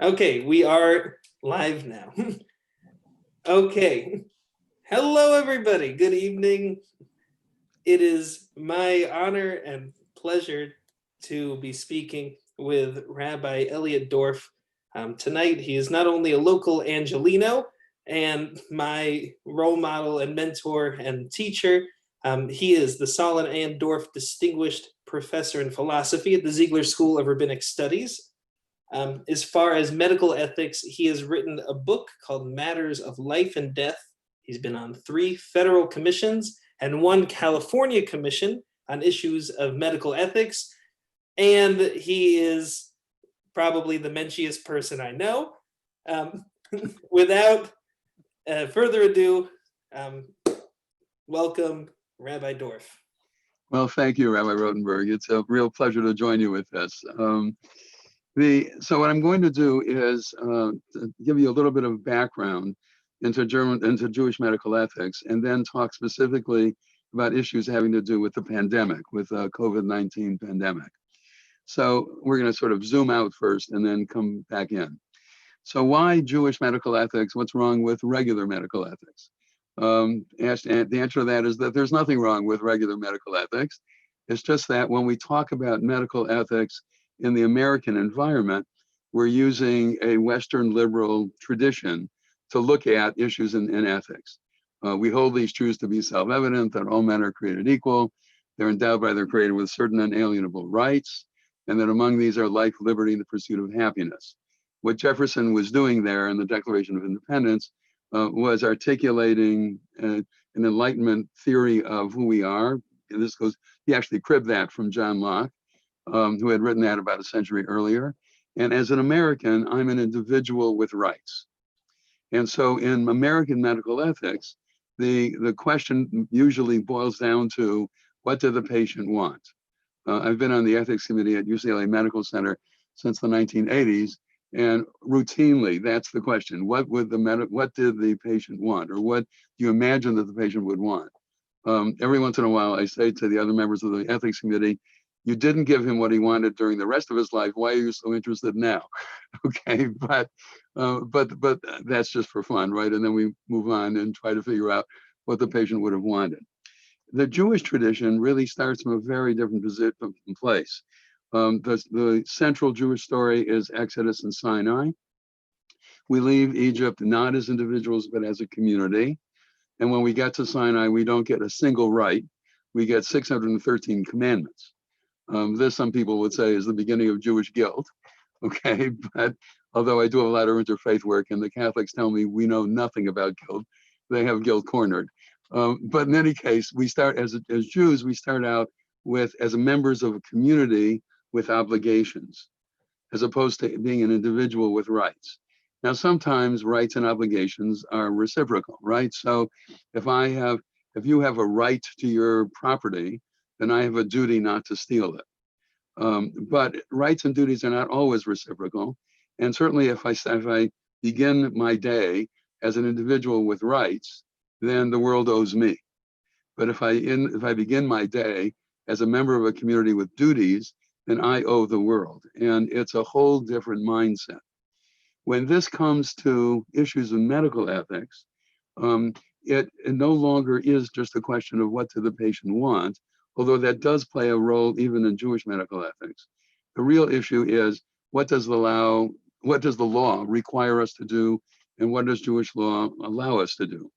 Okay, we are live now. Okay. Hello, everybody. Good evening. It is my honor and pleasure to be speaking with Rabbi Elliot Dorff. Tonight, he is not only a local Angelino and my role model and mentor and teacher, he is the Solon A. Dorff Distinguished Professor in Philosophy at the Ziegler School of Rabbinic Studies. As far as medical ethics, he has written a book called Matters of Life and Death. He's been on 3 federal commissions and 1 California commission on issues of medical ethics. And he is probably the menschiest person I know. Without further ado, welcome, Rabbi Dorff. Well, thank you, Rabbi Rotenberg. It's a real pleasure to join you with this. So what I'm going to do is give you a little bit of background into Jewish medical ethics, and then talk specifically about issues having to do with the pandemic, with COVID-19 pandemic. So we're going to sort of zoom out first and then come back in. So why Jewish medical ethics? What's wrong with regular medical ethics? The answer to that is that there's nothing wrong with regular medical ethics. It's just that when we talk about medical ethics in the American environment, we're using a Western liberal tradition to look at issues in ethics. We hold these truths to be self-evident, that all men are created equal, they're endowed by their creator with certain unalienable rights, and that among these are life, liberty, and the pursuit of happiness. What Jefferson was doing there in the Declaration of Independence was articulating an Enlightenment theory of who we are. And this goes, he actually cribbed that from John Locke, who had written that about a century earlier. And as an American, I'm an individual with rights. And so in American medical ethics, the question usually boils down to, what did the patient want? I've been on the ethics committee at UCLA Medical Center since the 1980s, and routinely that's the question: what did the patient want, or what do you imagine that the patient would want? Every once in a while, I say to the other members of the ethics committee, "You didn't give him what he wanted during the rest of his life. Why are you so interested now?" Okay, but that's just for fun, right? And then we move on and try to figure out what the patient would have wanted. The Jewish tradition really starts from a very different place. The central Jewish story is Exodus and Sinai. We leave Egypt not as individuals, but as a community. And when we get to Sinai, we don't get a single right. We get 613 commandments. This, some people would say, is the beginning of Jewish guilt. Okay, but although I do a lot of interfaith work, and the Catholics tell me we know nothing about guilt, they have guilt cornered. But in any case, we start as Jews, we start out as members of a community with obligations, as opposed to being an individual with rights. Now, sometimes rights and obligations are reciprocal, right? So if you have a right to your property, then I have a duty not to steal it. But rights and duties are not always reciprocal. And certainly if I begin my day as an individual with rights, then the world owes me. But if I begin my day as a member of a community with duties, then I owe the world. And it's a whole different mindset. When this comes to issues of medical ethics, it no longer is just a question of what does the patient want, although that does play a role even in Jewish medical ethics. The real issue is, what does the law require us to do, and what does Jewish law allow us to do?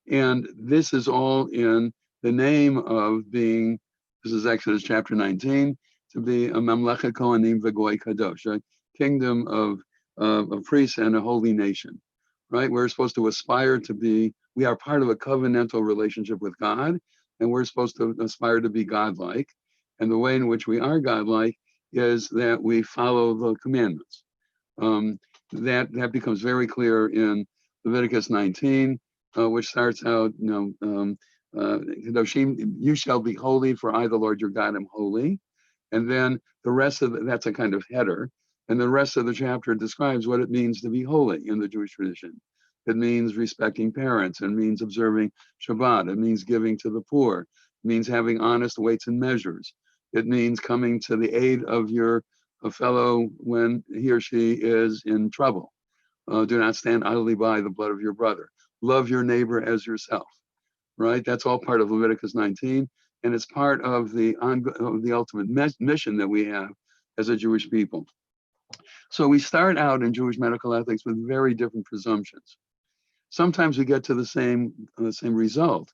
And this is all in the name of being, this is Exodus chapter 19, to be a Mamlechet Kohanim V'Goy Kadosh, a kingdom of priests and a holy nation, right? We're supposed to aspire to be, we are part of a covenantal relationship with God, and we're supposed to aspire to be godlike. And the way in which we are godlike is that we follow the commandments. That becomes very clear in Leviticus 19, which starts out, you shall be holy, for I, the Lord your God, am holy. And then the rest of that's a kind of header. And the rest of the chapter describes what it means to be holy in the Jewish tradition. It means respecting parents. It means observing Shabbat. It means giving to the poor. It means having honest weights and measures. It means coming to the aid of your a fellow when he or she is in trouble. Do not stand idly by the blood of your brother. Love your neighbor as yourself, right? That's all part of Leviticus 19, and it's part of the ultimate mission that we have as a Jewish people. So we start out in Jewish medical ethics with very different presumptions. Sometimes we get to the same result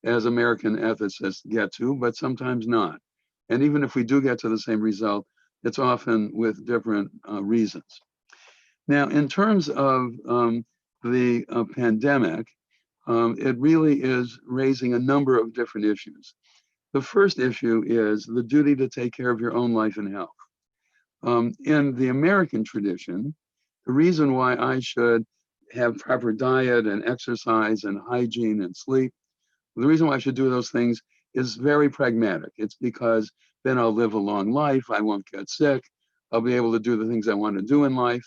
as American ethicists get to, but sometimes not. And even if we do get to the same result, it's often with different reasons. Now, in terms of the pandemic, it really is raising a number of different issues. The first issue is the duty to take care of your own life and health. In the American tradition, the reason why I should have proper diet and exercise and hygiene and sleep, the reason why I should do those things is very pragmatic. It's because then I'll live a long life, I won't get sick, I'll be able to do the things I want to do in life,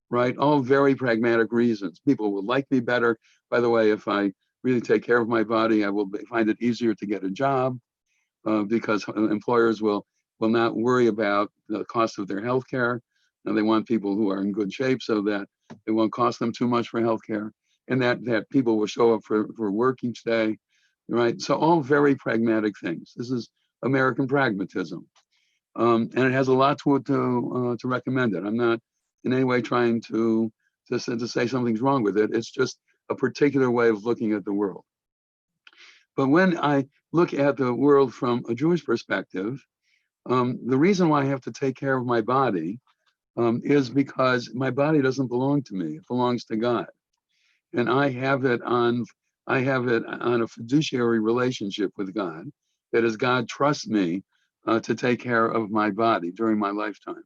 right? All very pragmatic reasons. People will like me better. By the way, if I really take care of my body, I will find it easier to get a job because employers will not worry about the cost of their health care. And they want people who are in good shape so that it won't cost them too much for health care, and that people will show up for work each day, right? So all very pragmatic things. This is American pragmatism. And it has a lot to recommend it. I'm not in any way trying to say something's wrong with it. It's just a particular way of looking at the world. But when I look at the world from a Jewish perspective, the reason why I have to take care of my body is because my body doesn't belong to me; it belongs to God, and I have it on a fiduciary relationship with God. That is, God trusts me to take care of my body during my lifetime.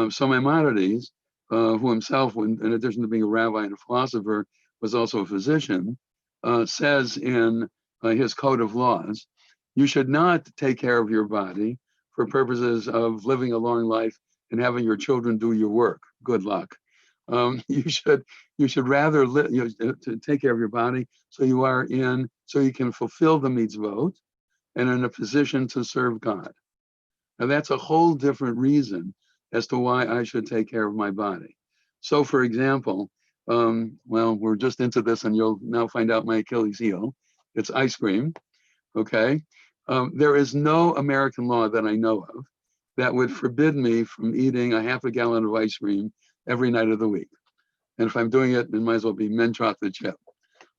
So Maimonides, who himself, in addition to being a rabbi and a philosopher, was also a physician, says in his code of laws, you should not take care of your body for purposes of living a long life and having your children do your work. Good luck. You should rather to take care of your body so you can fulfill the mitzvot and in a position to serve God. Now that's a whole different reason as to why I should take care of my body. So for example, well, we're just into this and you'll now find out my Achilles heel. It's ice cream, okay? There is no American law that I know of that would forbid me from eating a half a gallon of ice cream every night of the week. And if I'm doing it, it might as well be mint chocolate chip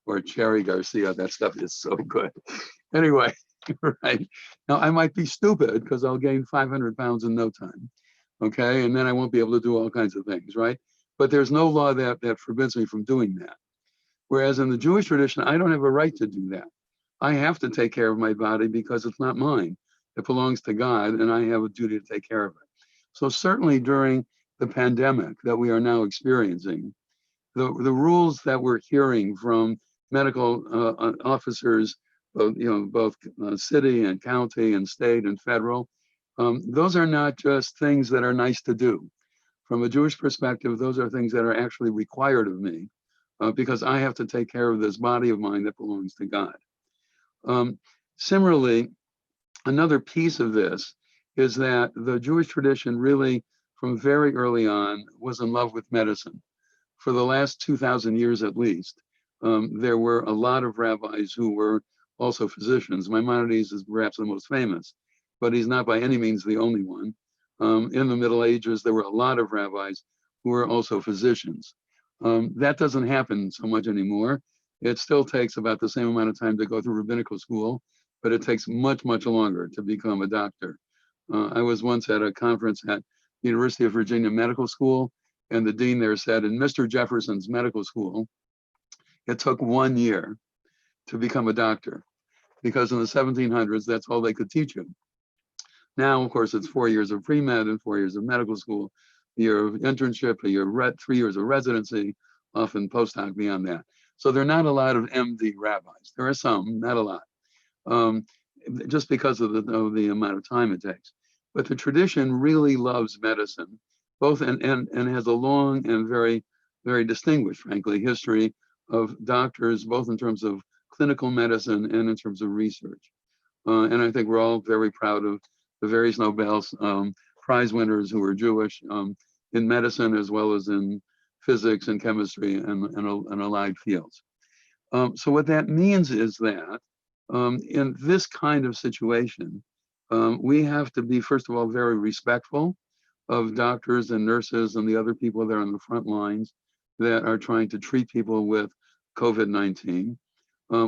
or cherry Garcia. That stuff is so good. Anyway, right. Now I might be stupid because I'll gain 500 pounds in no time. Okay. And then I won't be able to do all kinds of things, right? But there's no law that forbids me from doing that. Whereas in the Jewish tradition, I don't have a right to do that. I have to take care of my body because it's not mine. It belongs to God, and I have a duty to take care of it. So certainly during the pandemic that we are now experiencing, the rules that we're hearing from medical officers, both city and county and state and federal, those are not just things that are nice to do. From a Jewish perspective, those are things that are actually required of me because I have to take care of this body of mine that belongs to God. Similarly, another piece of this is that the Jewish tradition really, from very early on, was in love with medicine. For the last 2,000 years at least, there were a lot of rabbis who were also physicians. Maimonides is perhaps the most famous, but he's not by any means the only one. In the Middle Ages, there were a lot of rabbis who were also physicians. That doesn't happen so much anymore. It still takes about the same amount of time to go through rabbinical school, but it takes much, much longer to become a doctor. I was once at a conference at the University of Virginia Medical School, and the dean there said, in Mr. Jefferson's medical school, it took 1 year to become a doctor, because in the 1700s, that's all they could teach you. Now, of course, it's 4 years of pre-med and 4 years of medical school, a year of internship, 3 years of residency, often postdoc beyond that. So there are not a lot of MD rabbis. There are some, not a lot, just because of the amount of time it takes. But the tradition really loves medicine, both and has a long and very, very distinguished, frankly, history of doctors, both in terms of clinical medicine and in terms of research. And I think we're all very proud of the various Nobel prize winners who were Jewish in medicine as well as in physics and chemistry and allied fields. So what that means is that in this kind of situation, we have to be, first of all, very respectful of doctors and nurses and the other people there on the front lines that are trying to treat people with COVID-19.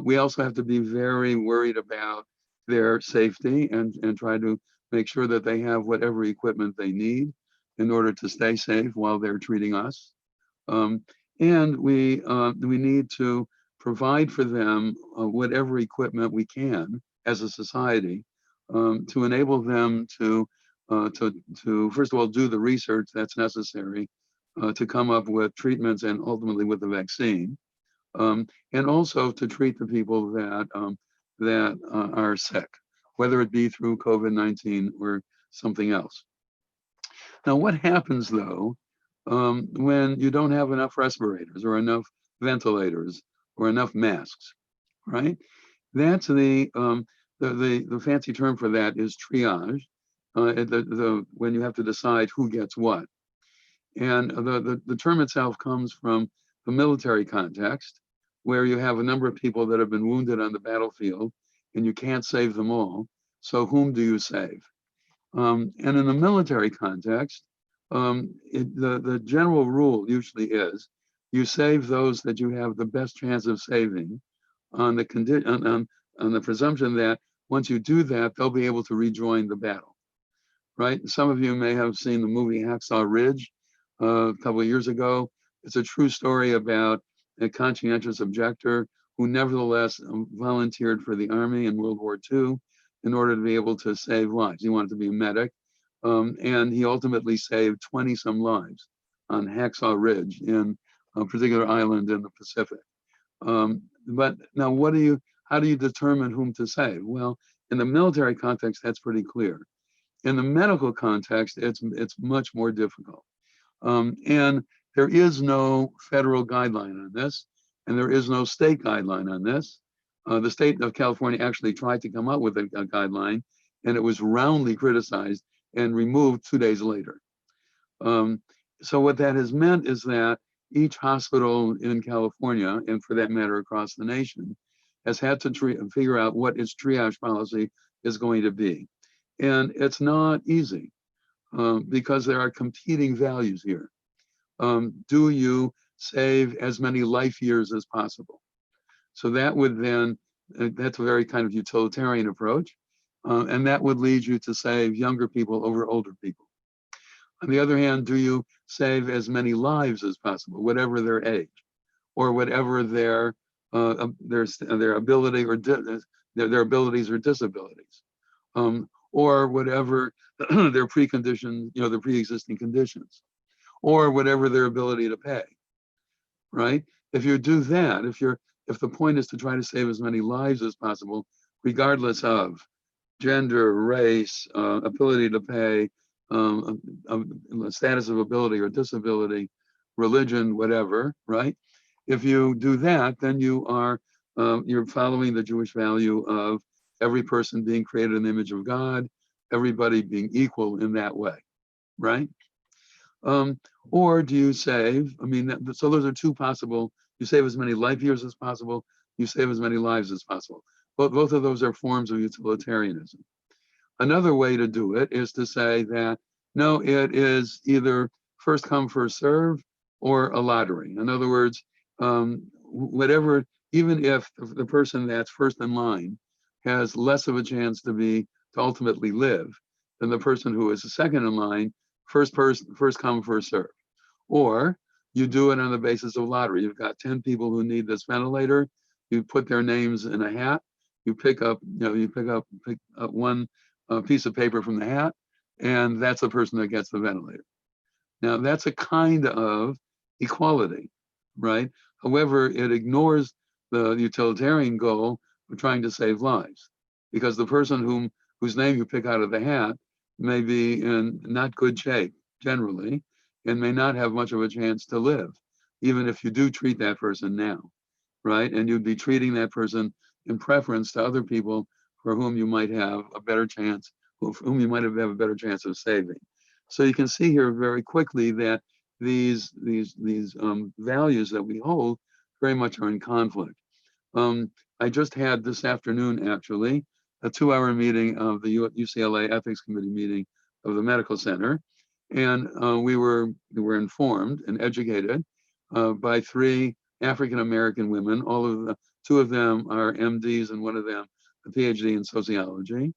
We also have to be very worried about their safety and try to make sure that they have whatever equipment they need in order to stay safe while they're treating us. And we need to provide for them whatever equipment we can as a society to enable them to first of all do the research that's necessary to come up with treatments and ultimately with the vaccine, and also to treat the people that are sick, whether it be through COVID-19 or something else. Now, what happens though when you don't have enough respirators or enough ventilators or enough masks, right? That's the fancy term for that is triage. When you have to decide who gets what, and the term itself comes from the military context, where you have a number of people that have been wounded on the battlefield, and you can't save them all. So whom do you save? And in the military context, the general rule usually is you save those that you have the best chance of saving on the presumption that once you do that, they'll be able to rejoin the battle, right? Some of you may have seen the movie Hacksaw Ridge a couple of years ago. It's a true story about a conscientious objector who nevertheless volunteered for the Army in World War II in order to be able to save lives. He wanted to be a medic, and he ultimately saved 20 some lives on Hacksaw Ridge in a particular island in the Pacific. But now how do you determine whom to save? Well, in the military context, that's pretty clear. In the medical context, it's much more difficult. And there is no federal guideline on this, and there is no state guideline on this. The state of California actually tried to come up with a guideline, and it was roundly criticized and removed 2 days later. So what that has meant is that each hospital in California, and for that matter across the nation, has had to figure out what its triage policy is going to be. And it's not easy because there are competing values here. Do you save as many life years as possible? So that would then, that's a very kind of utilitarian approach. And that would lead you to save younger people over older people. On the other hand, do you save as many lives as possible, whatever their age, or whatever their ability or their abilities or disabilities, or whatever their precondition, their pre-existing conditions, or whatever their ability to pay, right? If you do that, if the point is to try to save as many lives as possible, regardless of gender, race, ability to pay, status of ability or disability, religion, whatever, right? If you do that, then you're following the Jewish value of every person being created in the image of God, everybody being equal in that way, right? Or do you save, so those are two possible, you save as many life years as possible, you save as many lives as possible. Both of those are forms of utilitarianism. Another way to do it is to say that, no, it is either first come, first serve, or a lottery. In other words, whatever, even if the person that's first in line has less of a chance to ultimately live than the person who is second in line, first come, first serve. Or you do it on the basis of lottery. You've got 10 people who need this ventilator. You put their names in a hat. You pick up one piece of paper from the hat, and that's the person that gets the ventilator. Now, that's a kind of equality, right? However, it ignores the utilitarian goal of trying to save lives, because the person whose name you pick out of the hat may be in not good shape generally, and may not have much of a chance to live, even if you do treat that person now, right? And you'd be treating that person in preference to other people for whom you might have a better chance, whom you might have a better chance of saving. So you can see here very quickly that these values that we hold very much are in conflict. Um, I just had this afternoon, actually, a 2-hour meeting of the UCLA Ethics Committee meeting of the medical center. And we were informed and educated by 3 African-American women. Two of them are MDs and one of them a PhD in sociology.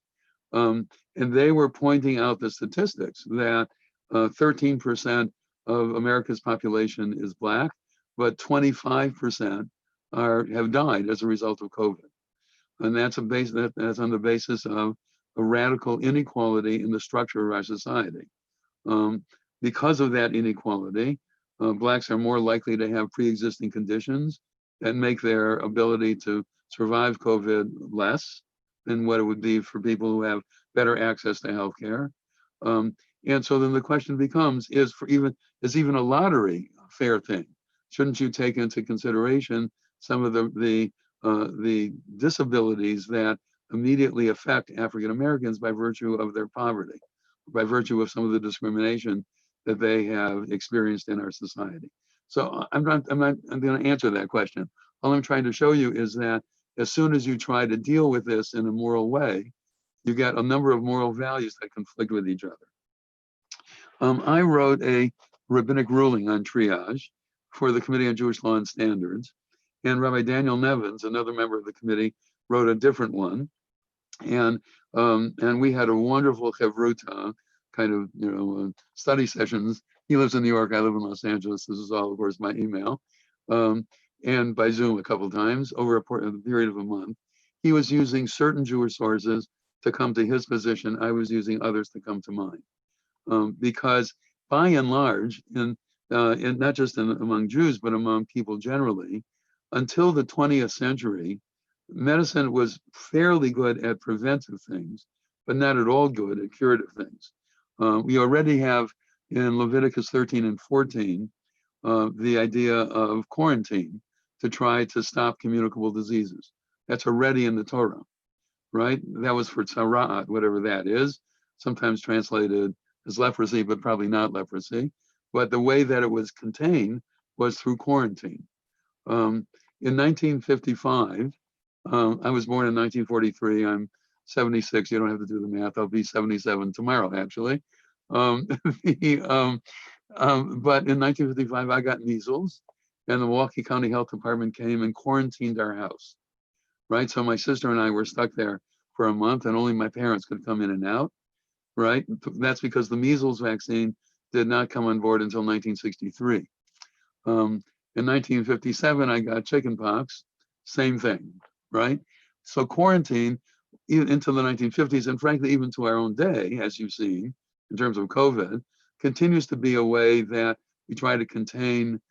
And they were pointing out the statistics that 13% of America's population is Black, but 25% have died as a result of COVID. And that's that's on the basis of a radical inequality in the structure of our society. Um, because of that inequality, Blacks are more likely to have pre-existing conditions that make their ability to survive COVID less than what it would be for people who have better access to healthcare. And so then the question becomes: is even a lottery a fair thing? Shouldn't you take into consideration some of the disabilities that immediately affect African Americans by virtue of their poverty, by virtue of some of the discrimination that they have experienced in our society? So I'm going to answer that question. All I'm trying to show you is that as soon as you try to deal with this in a moral way, you get a number of moral values that conflict with each other. I wrote a rabbinic ruling on triage for the Committee on Jewish Law and Standards, and Rabbi Daniel Nevins, another member of the committee, wrote a different one. And we had a wonderful chevruta, kind of study sessions. He lives in New York, I live in Los Angeles. This is all, of course, by email, and by Zoom a couple of times over a period of a month. He was using certain Jewish sources to come to his position. I was using others to come to mine, because by and large, and not just among Jews, but among people generally, until the 20th century, medicine was fairly good at preventive things, but not at all good at curative things. We already have in Leviticus 13 and 14 the idea of quarantine to try to stop communicable diseases. That's already in the Torah, right? That was for tzara'at, whatever that is, sometimes translated as leprosy, but probably not leprosy. But the way that it was contained was through quarantine. In 1955, I was born in 1943. I'm 76. You don't have to do the math. I'll be 77 tomorrow, actually. But in 1955, I got measles, and the Milwaukee County Health Department came and quarantined our house, right? So my sister and I were stuck there for a month, and only my parents could come in and out, right? That's because the measles vaccine did not come on board until 1963. In 1957, I got chickenpox, same thing, right? So quarantine, even into the 1950s, and frankly, even to our own day, as you've seen, in terms of COVID, continues to be a way that we try to contain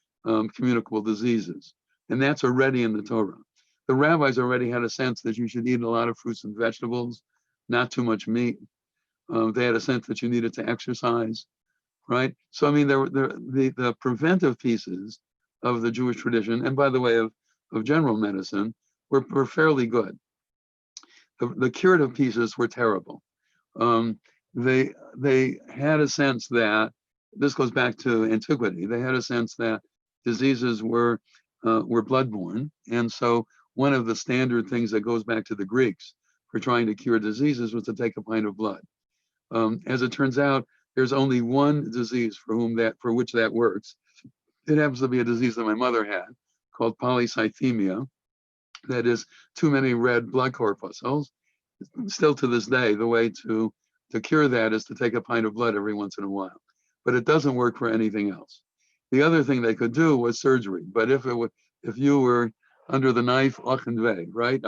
communicable diseases. And that's already in the Torah. The rabbis already had a sense that you should eat a lot of fruits and vegetables, not too much meat. They had a sense that you needed to exercise, right? So, I mean, the preventive pieces of the Jewish tradition, and by the way, of general medicine, were fairly good. The curative pieces were terrible. They had a sense that, this goes back to antiquity, they had a sense that diseases were bloodborne. And so one of the standard things that goes back to the Greeks for trying to cure diseases was to take a pint of blood. As it turns out, there's only one disease for which that works. It happens to be a disease that my mother had called polycythemia. That is too many red blood corpuscles. Still to this day, the way to cure that is to take a pint of blood every once in a while. But it doesn't work for anything else. The other thing they could do was surgery. But if you were under the knife, achenve, right?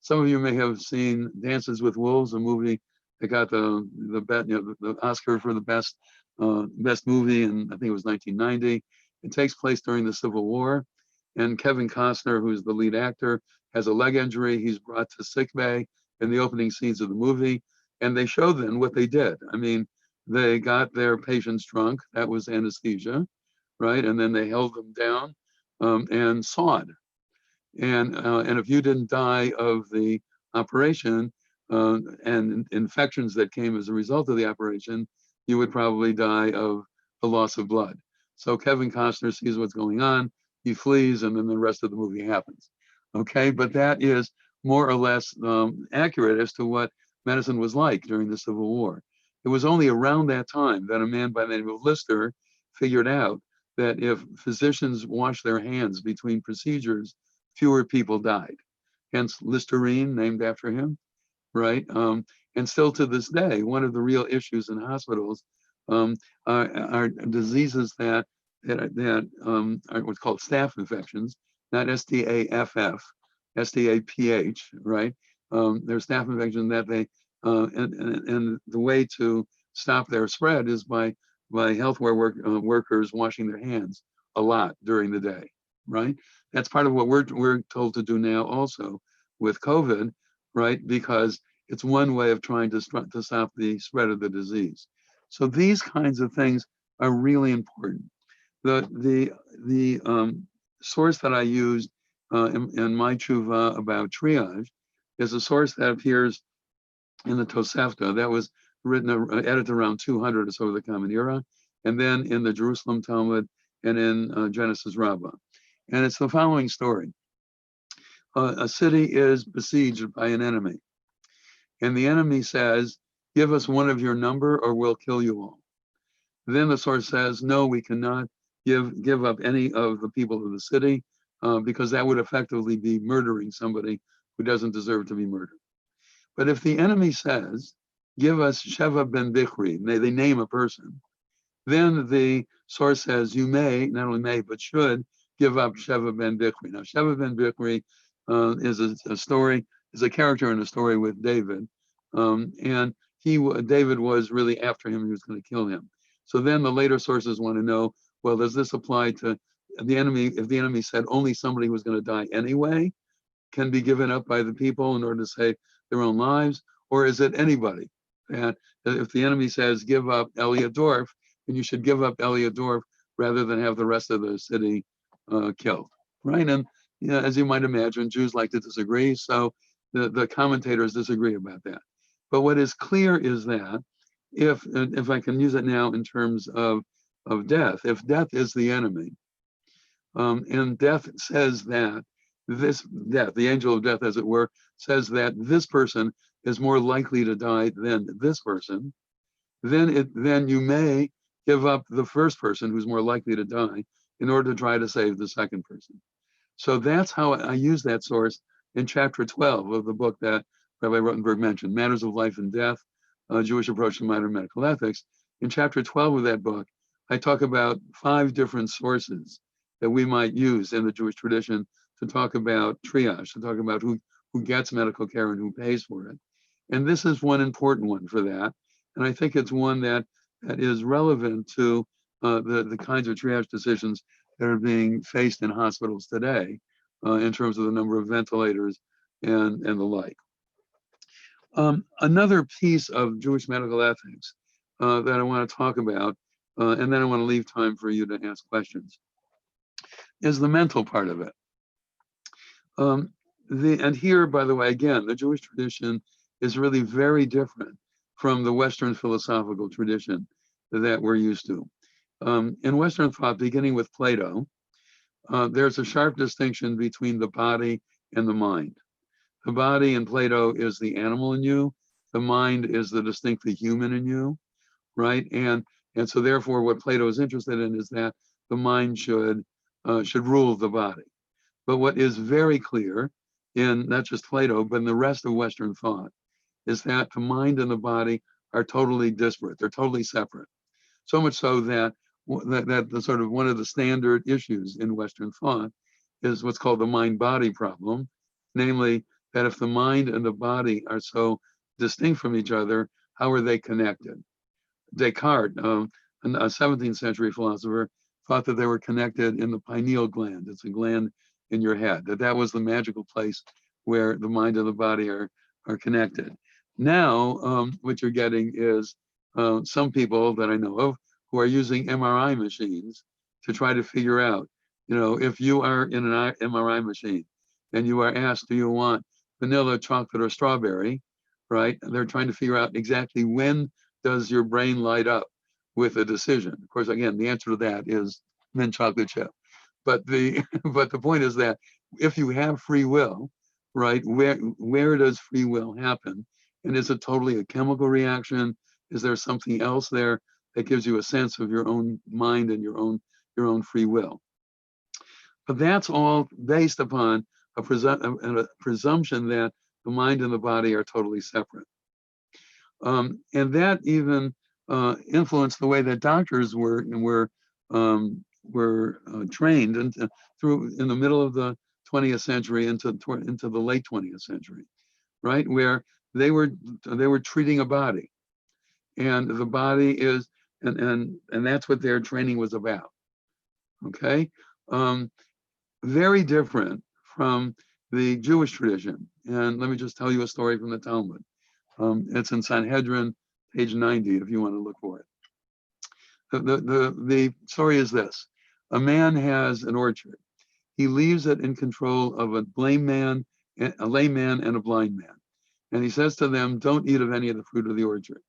Some of you may have seen Dances with Wolves, a movie that got the Oscar for the best movie, and I think it was 1990. It takes place during the Civil War, and Kevin Costner, who's the lead actor, has a leg injury. He's brought to sickbay in the opening scenes of the movie, and they show them what they did. I mean, they got their patients drunk. That was anesthesia, right? And then they held them down and sawed. And if you didn't die of the operation and infections that came as a result of the operation, you would probably die of the loss of blood. So Kevin Costner sees what's going on, he flees, and then the rest of the movie happens. Okay, but that is more or less accurate as to what medicine was like during the Civil War. It was only around that time that a man by the name of Lister figured out that if physicians washed their hands between procedures, fewer people died. Hence Listerine, named after him, right? And still to this day, one of the real issues in hospitals um, are diseases that are what's called staph infections, not STAFF, STAPH, right? There's staph infection that and the way to stop their spread is by workers washing their hands a lot during the day, right? That's part of what we're told to do now also with COVID, right? Because it's one way of trying to stop the spread of the disease. So these kinds of things are really important. The source that I used in my tshuva about triage is a source that appears in the Tosefta that was written, edited around 200 or so of the Common Era, and then in the Jerusalem Talmud and in Genesis Rabbah. And it's the following story. A city is besieged by an enemy, and the enemy says, give us one of your number or we'll kill you all. Then the source says, no, we cannot give up any of the people of the city because that would effectively be murdering somebody who doesn't deserve to be murdered. But if the enemy says, give us Sheva ben Bichri, they name a person, then the source says, you may, not only may, but should give up Sheva ben Bichri. Now, Sheva ben Bichri is a character in a story with David. And David was really after him, he was going to kill him. So then the later sources want to know, well, does this apply to the enemy? If the enemy said only somebody who was going to die anyway can be given up by the people in order to save their own lives, or is it anybody? And if the enemy says, give up Elliot Dorff, then you should give up Elliot Dorff rather than have the rest of the city killed, right? And as you might imagine, Jews like to disagree, so the commentators disagree about that. But what is clear is that if I can use it now in terms of death, if death is the enemy, and death says that the angel of death, as it were, says that this person is more likely to die than this person, then you may give up the first person who's more likely to die in order to try to save the second person. So that's how I use that source in chapter 12 of the book that Rabbi Rotenberg mentioned, Matters of Life and Death, Jewish Approach to Modern Medical Ethics. In chapter 12 of that book, I talk about 5 different sources that we might use in the Jewish tradition to talk about triage, to talk about who gets medical care and who pays for it. And this is one important one for that. And I think it's one that is relevant to the kinds of triage decisions that are being faced in hospitals today in terms of the number of ventilators and the like. Another piece of Jewish medical ethics that I want to talk about, and then I want to leave time for you to ask questions, is the mental part of it. And here, by the way, again, the Jewish tradition is really very different from the Western philosophical tradition that we're used to. In Western thought, beginning with Plato, there's a sharp distinction between the body and the mind. The body in Plato is the animal in you. The mind is the distinctly human in you, right? And so therefore, what Plato is interested in is that the mind should rule the body. But what is very clear in not just Plato, but in the rest of Western thought, is that the mind and the body are totally disparate. They're totally separate. So much so that the sort of one of the standard issues in Western thought is what's called the mind-body problem, namely that if the mind and the body are so distinct from each other, how are they connected? Descartes, a 17th century philosopher, thought that they were connected in the pineal gland. It's a gland in your head, that was the magical place where the mind and the body are connected. Now, what you're getting is some people that I know of who are using MRI machines to try to figure out, if you are in an MRI machine and you are asked, do you want vanilla, chocolate, or strawberry, right? And they're trying to figure out exactly when does your brain light up with a decision. Of course, again, the answer to that is mint chocolate chip. But the but the point is that if you have free will, right, where does free will happen? And is it totally a chemical reaction? Is there something else there that gives you a sense of your own mind and your own free will? But that's all based upon a presumption that the mind and the body are totally separate. And that even influenced the way that doctors were trained and through in the middle of the 20th century into the late 20th century, right, where they were treating a body, and the body is and that's what their training was about. Okay, very different from the Jewish tradition. And let me just tell you a story from the Talmud. It's in Sanhedrin, page 90, if you want to look for it. The story is this. A man has an orchard. He leaves it in control of a layman and a blind man. And he says to them, don't eat of any of the fruit of the orchard.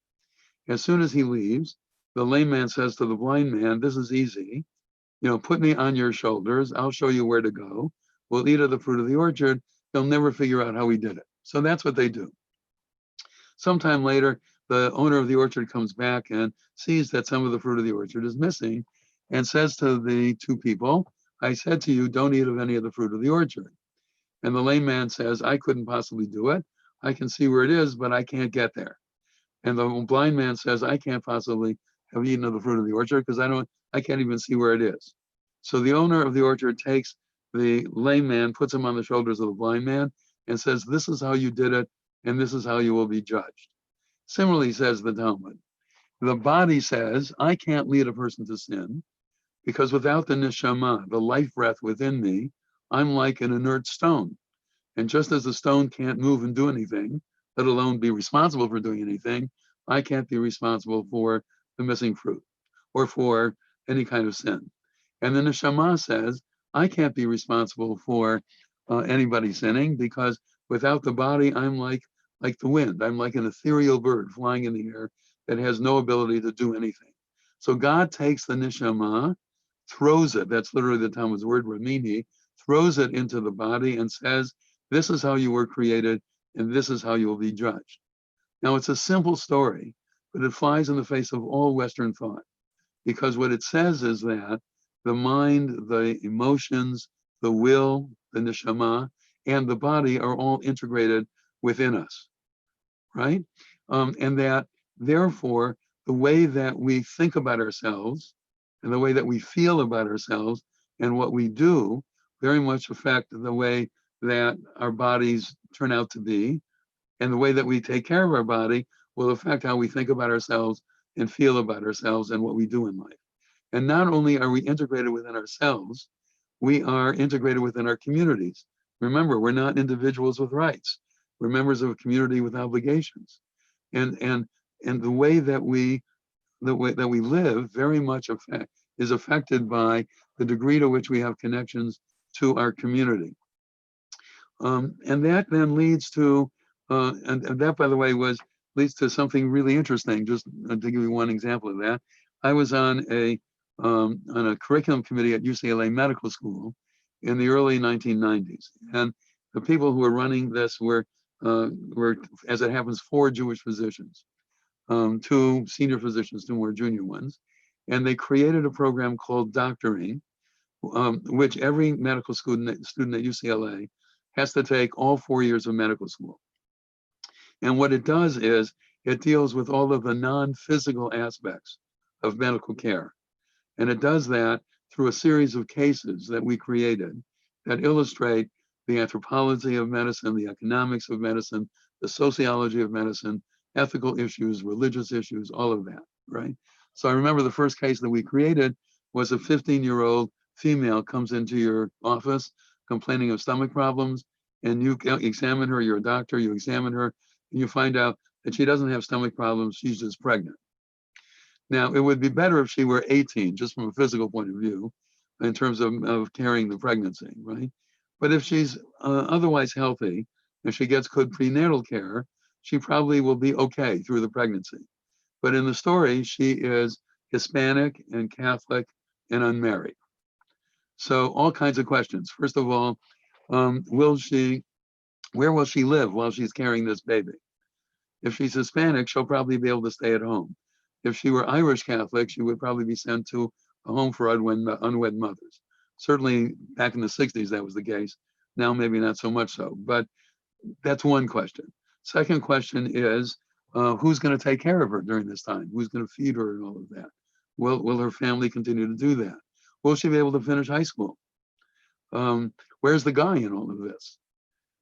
As soon as he leaves, the layman says to the blind man, this is easy. Put me on your shoulders. I'll show you where to go. We'll eat of the fruit of the orchard. They'll never figure out how we did it. So that's what they do. Sometime later, the owner of the orchard comes back and sees that some of the fruit of the orchard is missing and says to the two people, I said to you, don't eat of any of the fruit of the orchard. And the lame man says, I couldn't possibly do it. I can see where it is, but I can't get there. And the blind man says, I can't possibly have eaten of the fruit of the orchard because I can't even see where it is. So the owner of the orchard takes the lame man, puts him on the shoulders of the blind man, and says, this is how you did it, and this is how you will be judged. Similarly, says the Talmud, the body says, I can't lead a person to sin because without the neshama, the life breath within me, I'm like an inert stone. And just as the stone can't move and do anything, let alone be responsible for doing anything, I can't be responsible for the missing fruit or for any kind of sin. And the neshama says, I can't be responsible for anybody sinning because without the body, I'm like the wind. I'm like an ethereal bird flying in the air that has no ability to do anything. So God takes the neshama, throws it, that's literally the Talmud's word, ramini, throws it into the body and says, this is how you were created and this is how you will be judged. Now it's a simple story, but it flies in the face of all Western thought because what it says is that the mind, the emotions, the will, the neshama, and the body are all integrated within us, right? And that therefore, the way that we think about ourselves and the way that we feel about ourselves and what we do very much affect the way that our bodies turn out to be. And the way that we take care of our body will affect how we think about ourselves and feel about ourselves and what we do in life. And not only are we integrated within ourselves, we are integrated within our communities. Remember, we're not individuals with rights. We're members of a community with obligations. And the way that we live very much is affected by the degree to which we have connections to our community. And that then leads to, and that, by the way, leads to something really interesting. Just to give you one example of that, I was on a curriculum committee at UCLA Medical School in the early 1990s, and the people who were running this were, as it happens, 4 Jewish physicians, 2 senior physicians, 2 more junior ones, and they created a program called doctoring, which every medical student at UCLA has to take all 4 years of medical school. And what it does is it deals with all of the non-physical aspects of medical care. And it does that through a series of cases that we created that illustrate the anthropology of medicine, the economics of medicine, the sociology of medicine, ethical issues, religious issues, all of that, right? So I remember the first case that we created was a 15-year-old female comes into your office complaining of stomach problems, and you examine her, you're a doctor, you examine her, and you find out that she doesn't have stomach problems, she's just pregnant. Now, it would be better if she were 18, just from a physical point of view, in terms of carrying the pregnancy, right? But if she's otherwise healthy, if she gets good prenatal care, she probably will be okay through the pregnancy. But in the story, she is Hispanic and Catholic and unmarried. So all kinds of questions. First of all, will she, where will she live while she's carrying this baby? If she's Hispanic, she'll probably be able to stay at home. If she were Irish Catholic, she would probably be sent to a home for unwed mothers. Certainly back in the 60s, that was the case. Now, maybe not so much so, but that's one question. Second question is, who's going to take care of her during this time? Who's going to feed her and all of that? Will her family continue to do that? Will she be able to finish high school? Where's the guy in all of this?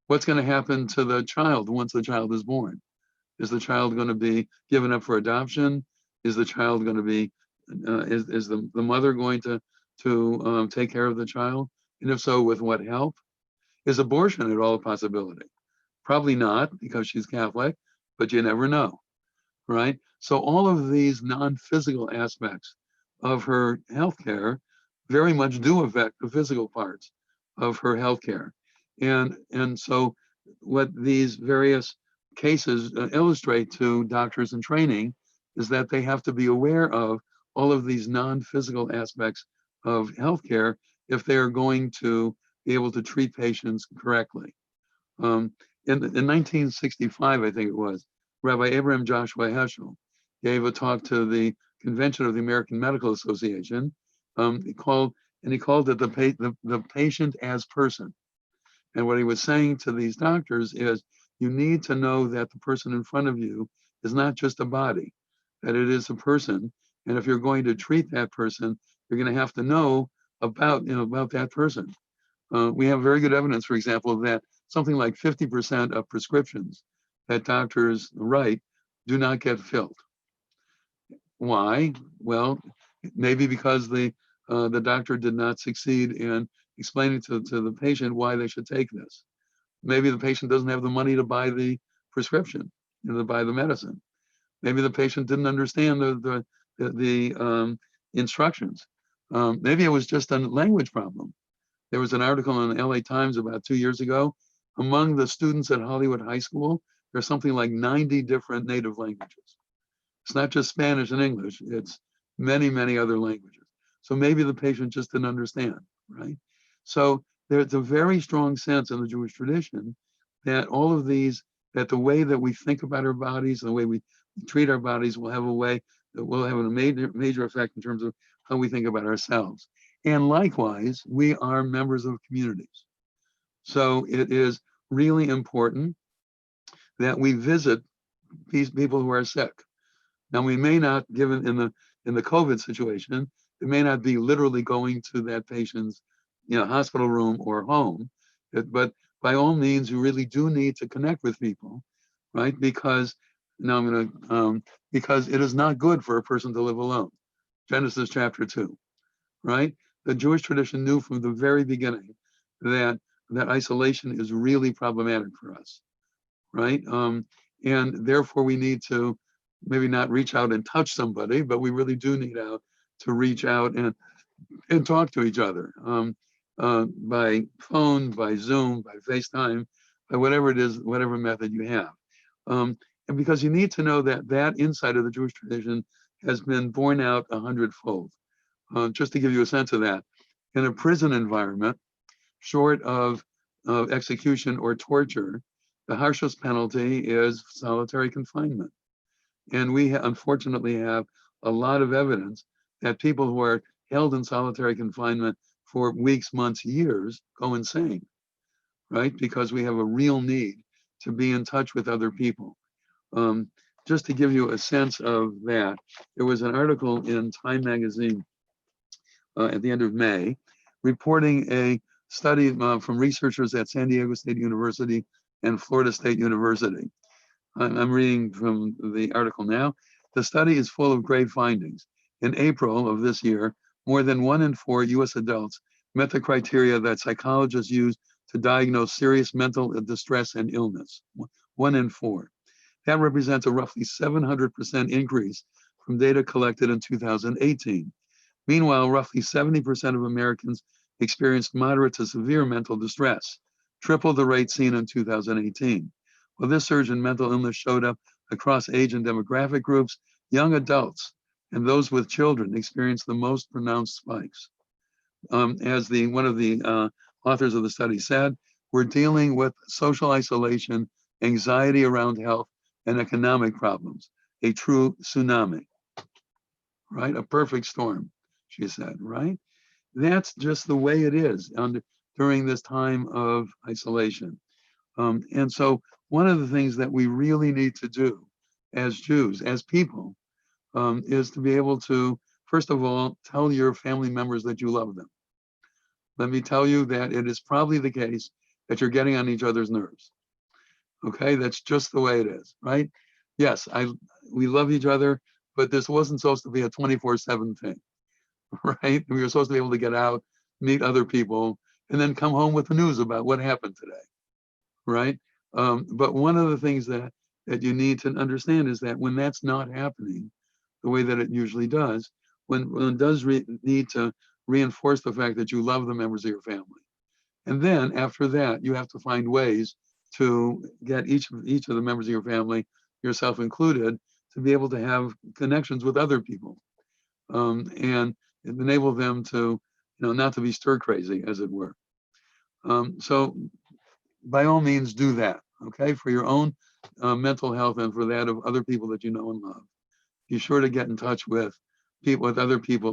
What's going to happen to the child once the child is born? Is the child going to be given up for adoption? Is the child going to be, is the mother going to take care of the child? And if so, with what help? Is abortion at all a possibility? Probably not, because she's Catholic, but you never know, right? So all of these non-physical aspects of her healthcare very much do affect the physical parts of her healthcare. And so what these various cases illustrate to doctors in training is that they have to be aware of all of these non-physical aspects of healthcare if they are going to be able to treat patients correctly. In 1965, I think it was, Rabbi Abraham Joshua Heschel gave a talk to the convention of the American Medical Association. He called it the patient as person. And what he was saying to these doctors is, you need to know that the person in front of you is not just a body, that it is a person. And if you're going to treat that person, you're going to have to know about that person. We have very good evidence, for example, that something like 50% of prescriptions that doctors write do not get filled. Why? Well, maybe because the doctor did not succeed in explaining to the patient why they should take this. Maybe the patient doesn't have the money to buy the prescription, to buy the medicine. Maybe the patient didn't understand the instructions. Maybe it was just a language problem. There was an article in the LA Times about 2 years ago. Among the students at Hollywood High School, there's something like 90 different native languages. It's not just Spanish and English, it's many, many other languages. So maybe the patient just didn't understand, right? So there's a very strong sense in the Jewish tradition that all of these, that the way that we think about our bodies, the way we treat our bodies will have a major effect in terms of how we think about ourselves. And likewise, we are members of communities. So it is really important that we visit these people who are sick. Now, we may not, given in the COVID situation, it may not be literally going to that patient's hospital room or home, but by all means, you really do need to connect with people, right? Because now because it is not good for a person to live alone. Genesis chapter 2, right? The Jewish tradition knew from the very beginning that isolation is really problematic for us, right? And therefore we need to maybe not reach out and touch somebody, but we really do need to reach out and talk to each other by phone, by Zoom, by FaceTime, by whatever it is, whatever method you have. And because you need to know that inside of the Jewish tradition has been borne out 100-fold. Just to give you a sense of that, in a prison environment, short of execution or torture, the harshest penalty is solitary confinement. And we unfortunately have a lot of evidence that people who are held in solitary confinement for weeks, months, years go insane, right? Because we have a real need to be in touch with other people. Just to give you a sense of that, there was an article in Time magazine at the end of May reporting a study from researchers at San Diego State University and Florida State University. I'm reading from the article now. The study is full of grave findings. In April of this year, more than 1 in 4 US adults met the criteria that psychologists use to diagnose serious mental distress and illness. 1 in 4. That represents a roughly 700% increase from data collected in 2018. Meanwhile, roughly 70% of Americans experienced moderate to severe mental distress, triple the rate seen in 2018. Well, this surge in mental illness showed up across age and demographic groups. Young adults and those with children experience the most pronounced spikes. As one of the authors of the study said, we're dealing with social isolation, anxiety around health, and economic problems, a true tsunami, right? A perfect storm, she said, right? That's just the way it is during this time of isolation. And so one of the things that we really need to do as Jews, as people, is to be able to, first of all, tell your family members that you love them. Let me tell you that it is probably the case that you're getting on each other's nerves. Okay, that's just the way it is, right? Yes, we love each other, but this wasn't supposed to be a 24/7 thing, right? We were supposed to be able to get out, meet other people, and then come home with the news about what happened today, right? But one of the things that you need to understand is that when that's not happening the way that it usually does, when it does need to reinforce the fact that you love the members of your family. And then after that, you have to find ways to get each of the members of your family, yourself included, to be able to have connections with other people, and enable them to, not to be stir crazy, as it were. So by all means, do that, okay, for your own mental health and for that of other people that you know and love. Be sure to get in touch with people,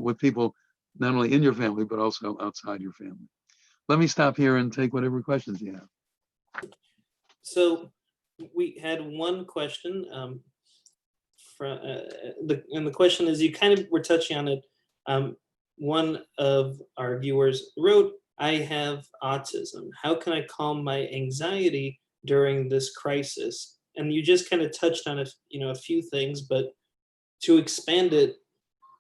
with people not only in your family, but also outside your family. Let me stop here and take whatever questions you have. So we had one question and the question is, you kind of were touching on it. One of our viewers wrote, "I have autism. How can I calm my anxiety during this crisis?" And you just kind of touched on a few things, but to expand it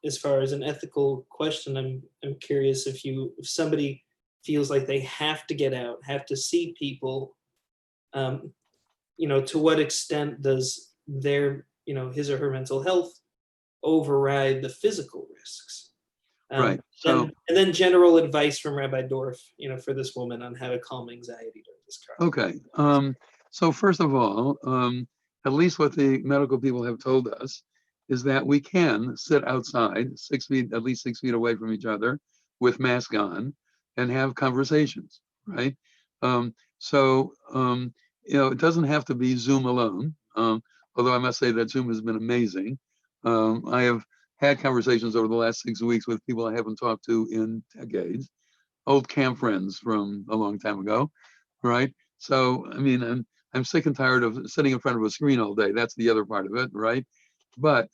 as far as an ethical question, I'm curious if somebody feels like they have to get out, have to see people, to what extent does their, his or her mental health override the physical risks? Right. So, and then general advice from Rabbi Dorff, for this woman on how to calm anxiety during this crisis. okay. So first of all, at least what the medical people have told us is that we can sit outside at least 6 feet away from each other with masks on and have conversations, right? So, it doesn't have to be Zoom alone. Although I must say that Zoom has been amazing. I have had conversations over the last 6 weeks with people I haven't talked to in decades, old camp friends from a long time ago, right? So, I mean, I'm sick and tired of sitting in front of a screen all day. That's the other part of it, right? But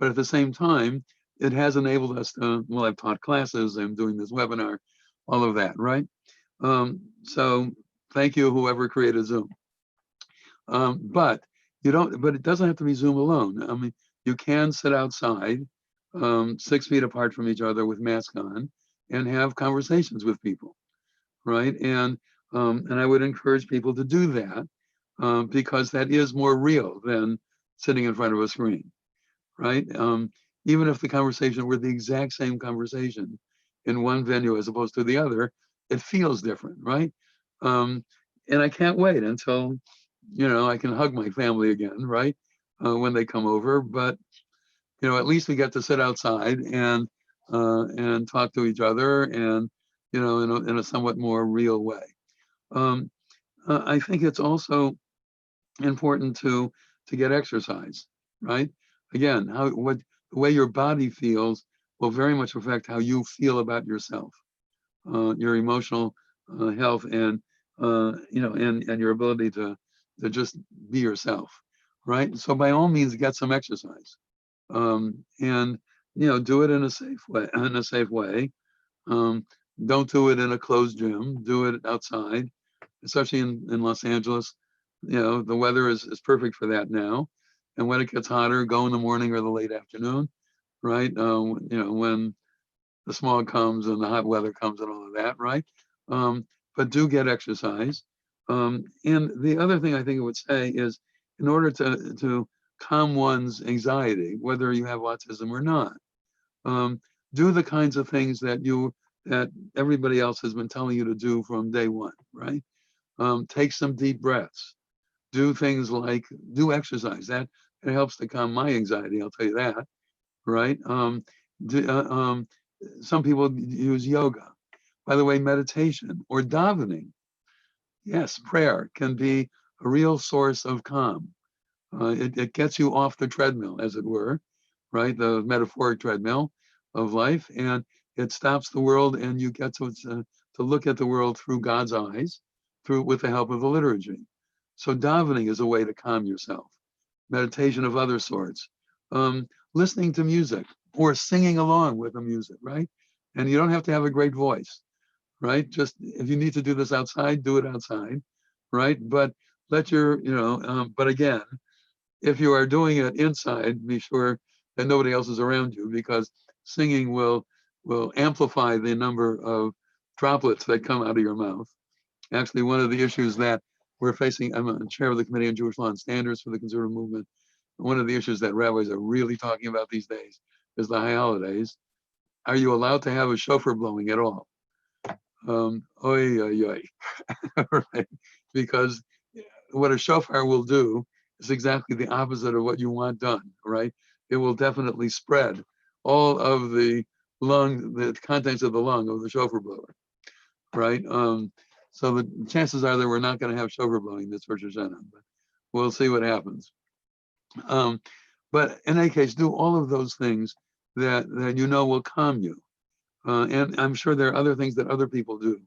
at the same time, it has enabled us to, well, I've taught classes, I'm doing this webinar, all of that, right? So thank you, whoever created Zoom. But it doesn't have to be Zoom alone. I mean, you can sit outside 6 feet apart from each other with masks on and have conversations with people, right? And I would encourage people to do that because that is more real than sitting in front of a screen, right? Even if the conversation were the exact same conversation in one venue as opposed to the other, it feels different, right? And I can't wait until, I can hug my family again, right? When they come over, but at least we get to sit outside and talk to each other and, in a somewhat more real way. I think it's also important to get exercise, right? Again, the way your body feels will very much affect how you feel about yourself, your emotional health, and and your ability to just be yourself, right? So by all means, get some exercise, and do it in a safe way. Don't do it in a closed gym. Do it outside, especially in Los Angeles. The weather is perfect for that now. And when it gets hotter, go in the morning or the late afternoon, right? When the smog comes and the hot weather comes and all of that, right? But do get exercise. And the other thing I think I would say is, in order to calm one's anxiety, whether you have autism or not, do the kinds of things that everybody else has been telling you to do from day one, right? Take some deep breaths. Do things like do exercise. That it helps to calm my anxiety, I'll tell you that. right? Do, some people use yoga. By the way, meditation or davening, yes, prayer can be a real source of calm. It gets you off the treadmill, as it were, right? The metaphoric treadmill of life, and it stops the world, and you get to look at the world through God's eyes, through with the help of the liturgy. So davening is a way to calm yourself. Meditation of other sorts, listening to music or singing along with the music, right? And you don't have to have a great voice, right? Just if you need to do this outside, do it outside, right? But let your, but again, if you are doing it inside, be sure that nobody else is around you because singing will amplify the number of droplets that come out of your mouth. Actually, one of the issues that we're facing, I'm a chair of the Committee on Jewish Law and Standards for the conservative movement. One of the issues that rabbis are really talking about these days is the high holidays. Are you allowed to have a shofar blowing at all? Oy, oy, oy. Right? Because what a shofar will do is exactly the opposite of what you want done, right? It will definitely spread all of the contents of the lung of the shofar blower, right? So the chances are that we're not going to have shofar blowing this Rosh Hashanah, but we'll see what happens. But in any case, do all of those things that will calm you. And I'm sure there are other things that other people do,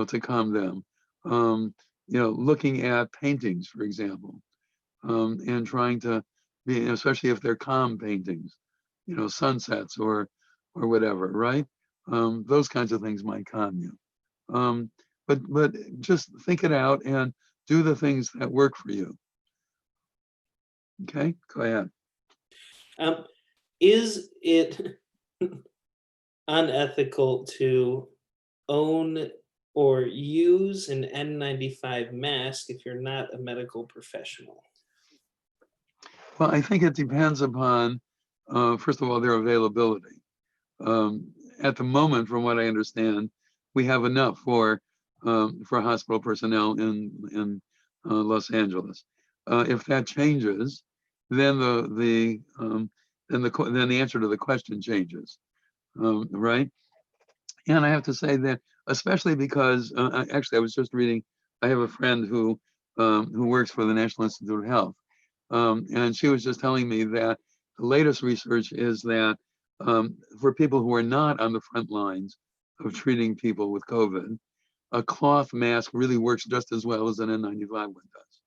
to calm them. Looking at paintings, for example, and trying to be, especially if they're calm paintings, sunsets or whatever, right? Those kinds of things might calm you. But just think it out and do the things that work for you. Okay, go ahead. Is it unethical to own or use an N95 mask if you're not a medical professional? Well, I think it depends upon, first of all, their availability. At the moment, from what I understand, we have enough for hospital personnel in Los Angeles. If that changes, then then the answer to the question changes, right? And I have to say that, especially because actually, I was just reading. I have a friend who works for the National Institute of Health, and she was just telling me that the latest research is that for people who are not on the front lines of treating people with COVID, a cloth mask really works just as well as an N95 one does,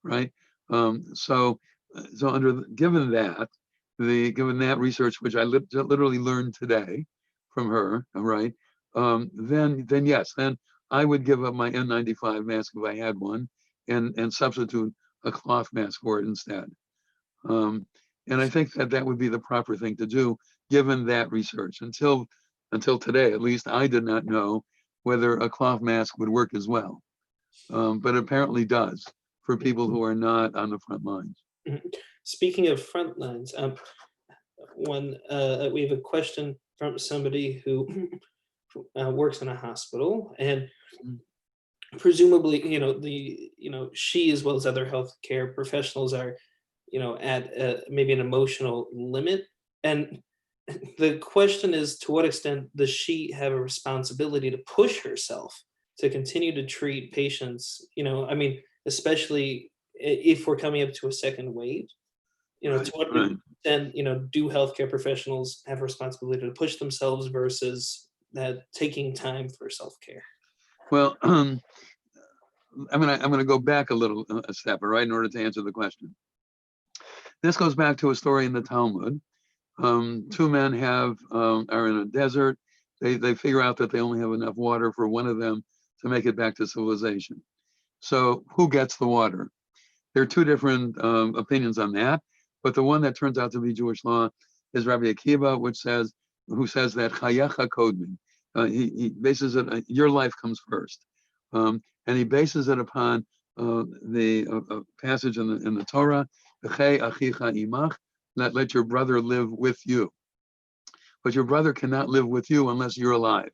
right? So given that research, which I literally learned today from her, right? Then yes, then I would give up my N95 mask if I had one, and substitute a cloth mask for it instead. And I think that would be the proper thing to do, given that research. Until today, at least, I did not know whether a cloth mask would work as well, but apparently does for people who are not on the front lines. Speaking of front lines, we have a question from somebody who works in a hospital, and presumably, she as well as other healthcare professionals are, at maybe an emotional limit. And the question is, to what extent does she have a responsibility to push herself to continue to treat patients? Especially if we're coming up to a second wave, Right, to what right. extent, do healthcare professionals have a responsibility to push themselves versus that taking time for self-care? Well, I'm gonna go back a step, all right, in order to answer the question. This goes back to a story in the Talmud. Two men are in a desert. They figure out that they only have enough water for one of them to make it back to civilization. So who gets the water? There are two different opinions on that, but the one that turns out to be Jewish law is Rabbi Akiva, who says that chayecha kodmi. He bases it. Your life comes first, and he bases it upon the passage in the Torah, "V'chei achicha imach," let your brother live with you. But your brother cannot live with you unless you're alive.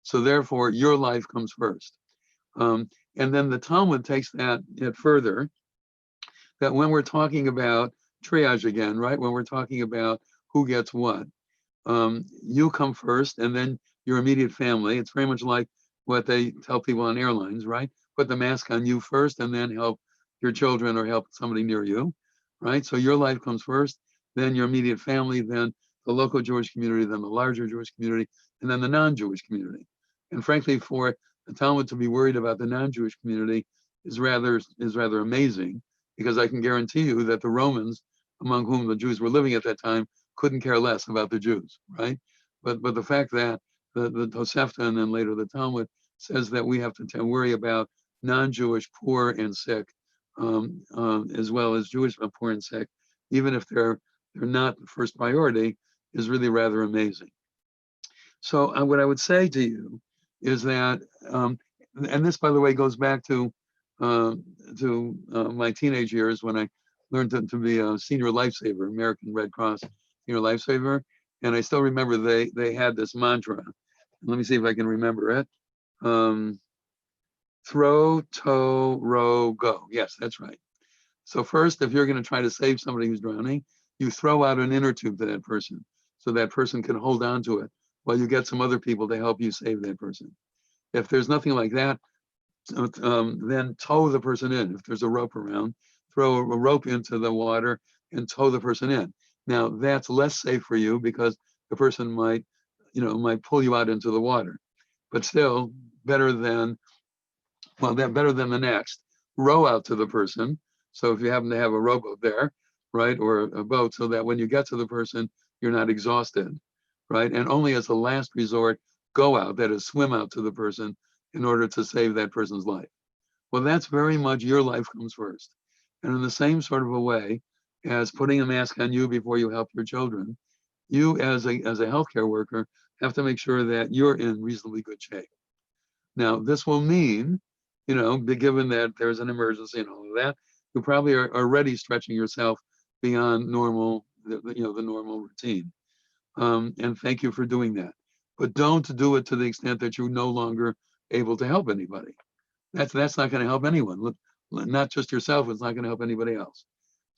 So therefore, your life comes first. And then the Talmud takes that further, that when we're talking about triage again, right? When we're talking about who gets what. You come first, and then your immediate family. It's very much like what they tell people on airlines, right? Put the mask on you first, and then help your children or help somebody near you, right? So your life comes first, then your immediate family, then the local Jewish community, then the larger Jewish community, and then the non-Jewish community. And frankly, for the Talmud to be worried about the non-Jewish community is rather amazing, because I can guarantee you that the Romans, among whom the Jews were living at that time, couldn't care less about the Jews, right? But the fact that the Tosefta and then later the Talmud says that we have to worry about non-Jewish poor and sick, as well as Jewish poor and sick, even if they're not the first priority, is really rather amazing. So what I would say to you is that, and this, by the way, goes back to my teenage years when I learned to be a senior lifesaver, American Red Cross senior lifesaver, and I still remember they had this mantra. Let me see if I can remember it. Throw, tow, row, go. Yes, that's right. So first, if you're going to try to save somebody who's drowning, you throw out an inner tube to that person, so that person can hold on to it while you get some other people to help you save that person. If there's nothing like that, then tow the person in. If there's a rope around, throw a rope into the water and tow the person in. Now that's less safe for you because the person might pull you out into the water, but still better than the next. Row out to the person. So if you happen to have a rowboat there, right, or a boat, so that when you get to the person, you're not exhausted, right? And only as a last resort, go out, that is, swim out to the person in order to save that person's life. Well, that's very much your life comes first. And in the same sort of a way as putting a mask on you before you help your children, you as a healthcare worker have to make sure that you're in reasonably good shape. Now, this will mean, given that there's an emergency and all of that, you probably are already stretching yourself beyond normal, the normal routine. And thank you for doing that. But don't do it to the extent that you're no longer able to help anybody. That's not going to help anyone. Not just yourself. It's not going to help anybody else.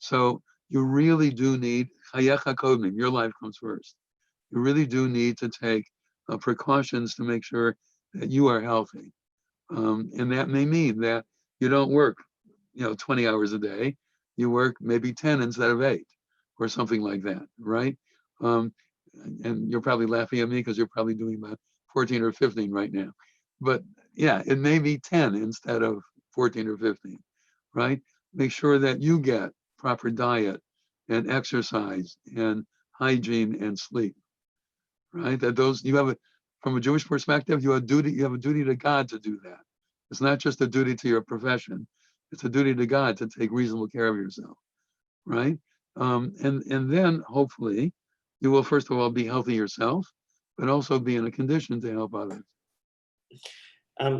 So you really do need chayecha kodmim. Your life comes first. You really do need to take precautions to make sure that you are healthy. And that may mean that you don't work, 20 hours a day. You work maybe 10 instead of 8, or something like that, right? And you're probably laughing at me because you're probably doing about 14 or 15 right now. But yeah, it may be 10 instead of 14 or 15, right? Make sure that you get proper diet and exercise and hygiene and sleep, right? That those you have from a Jewish perspective, you have a duty to God to do that. It's not just a duty to your profession. It's a duty to God to take reasonable care of yourself, right? And then hopefully you will first of all be healthy yourself, but also be in a condition to help others.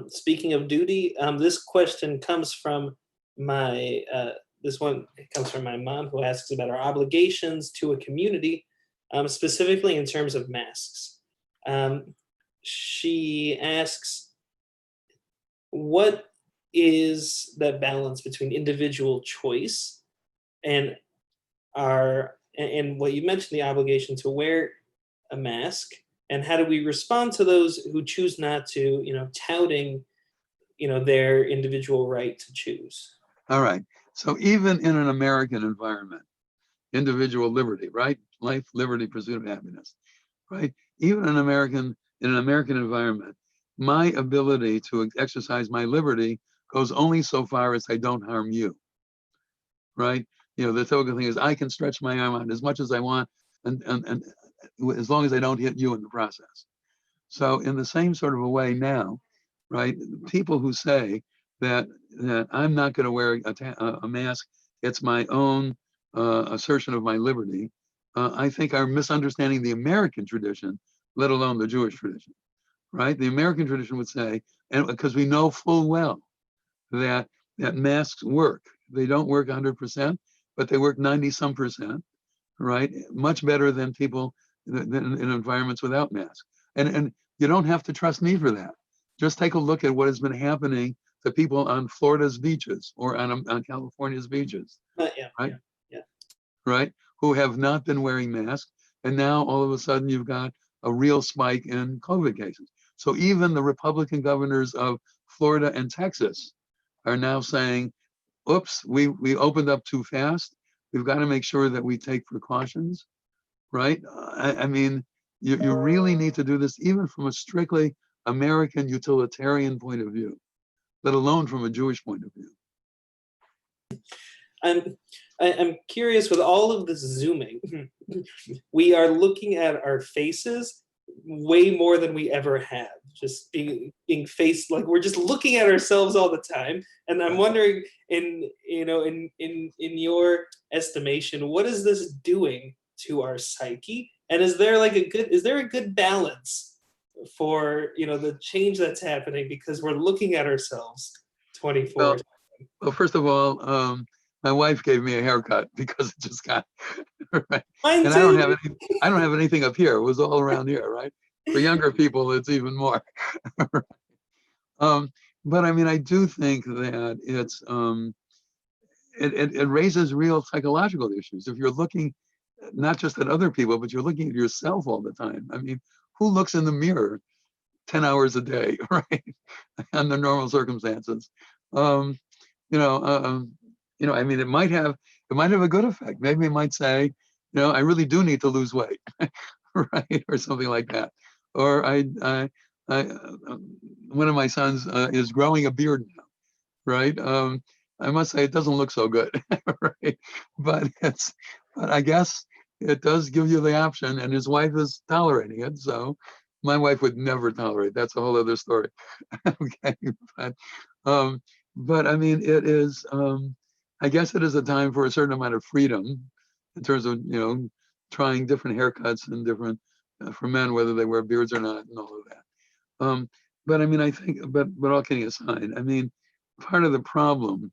Speaking of duty, this question comes from my mom, who asks about our obligations to a community, specifically in terms of masks. She asks, what is that balance between individual choice and what you mentioned, the obligation to wear a mask, and how do we respond to those who choose not to, touting, their individual right to choose? All right. So even in an American environment, individual liberty, right? Life, liberty, pursuit of happiness, right? Even in an American environment, my ability to exercise my liberty goes only so far as I don't harm you, right? The typical thing is I can stretch my arm out as much as I want, and as long as I don't hit you in the process. So in the same sort of a way now, right? People who say that I'm not going to wear a mask, it's my own assertion of my liberty, I think are misunderstanding the American tradition, let alone the Jewish tradition, right? The American tradition would say, and because we know full well that masks work. They don't work 100%, but they work 90-some%, right? Much better than people in environments without masks. And you don't have to trust me for that. Just take a look at what has been happening to people on Florida's beaches or on California's beaches, Yeah, right? yeah. Right? Who have not been wearing masks. And now all of a sudden you've got a real spike in COVID cases. So even the Republican governors of Florida and Texas are now saying, oops, we opened up too fast. We've got to make sure that we take precautions, right? I mean, you really need to do this even from a strictly American utilitarian point of view, let alone from a Jewish point of view. I'm curious, with all of this zooming, we are looking at our faces way more than we ever have. Just being faced, like we're just looking at ourselves all the time. And I'm wondering, in your estimation, what is this doing to our psyche? And is there a good balance for the change that's happening because we're looking at ourselves 24? Well, first of all, my wife gave me a haircut because it just got right. Mine And too. I don't have anything up here. It was all around here, right? For younger people, it's even more. But I mean, I do think that it's it raises real psychological issues. If you're looking not just at other people, but you're looking at yourself all the time. I mean, who looks in the mirror 10 hours a day, right? Under normal circumstances. You know, I mean, it might have a good effect. Maybe it might say, I really do need to lose weight, right, or something like that. Or one of my sons is growing a beard now, right? I must say it doesn't look so good, right? But I guess it does give you the option, and his wife is tolerating it. So my wife would never tolerate. That's a whole other story. Okay, but I mean, it is. I guess it is a time for a certain amount of freedom in terms of trying different haircuts and different for men, whether they wear beards or not, and all of that. But I mean, I think, but all kidding aside, I mean, part of the problem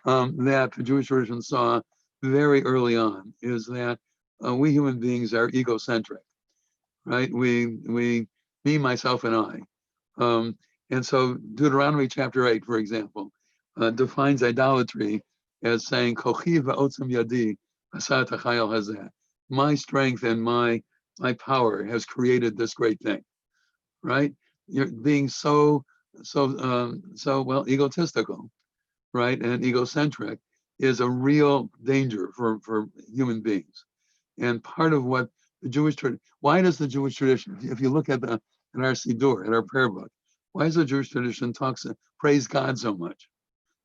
that the Jewish tradition saw very early on is that we human beings are egocentric, right? We, me, myself, and I. And so Deuteronomy chapter 8, for example, defines idolatry as saying, Kochi va'otzem yadi asat hachayil hazeh. My strength and my power has created this great thing, right? You're being so well egotistical, right, and egocentric is a real danger for human beings. And part of what the Jewish tradition, why does the Jewish tradition, if you look at our Siddur, at our prayer book, why does the Jewish tradition praise God so much?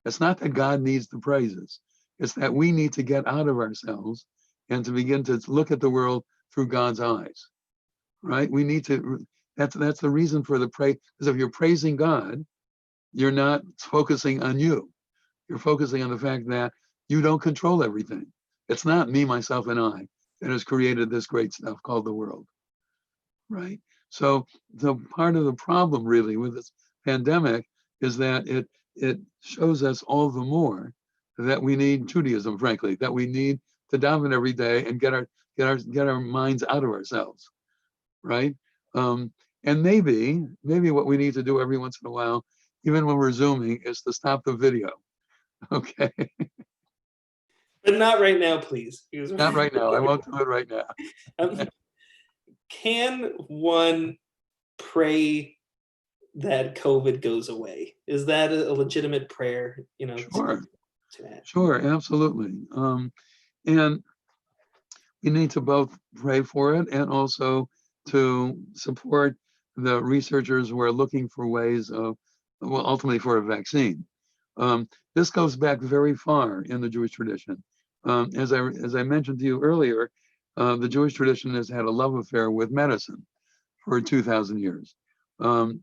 It's not that God needs the praises. It's that we need to get out of ourselves and to begin to look at the world through God's eyes, right? We need to, that's the reason for the praise, because if you're praising God, you're not focusing on you. You're focusing on the fact that you don't control everything. It's not me, myself, and I that has created this great stuff called the world, right? So the part of the problem really with this pandemic is that it shows us all the more that we need Judaism, frankly, that we need to daven every day and get our minds out of ourselves, right? And maybe what we need to do every once in a while, even when we're Zooming, is to stop the video. Okay. But not right now, please. Not right now. I won't do it right now. Can one pray that COVID goes away? Is that a legitimate prayer? Sure. Sure, absolutely. And we need to both pray for it and also to support the researchers who are looking for ways of, well, ultimately for a vaccine. This goes back very far in the Jewish tradition. As I mentioned to you earlier, the Jewish tradition has had a love affair with medicine for 2,000 years, and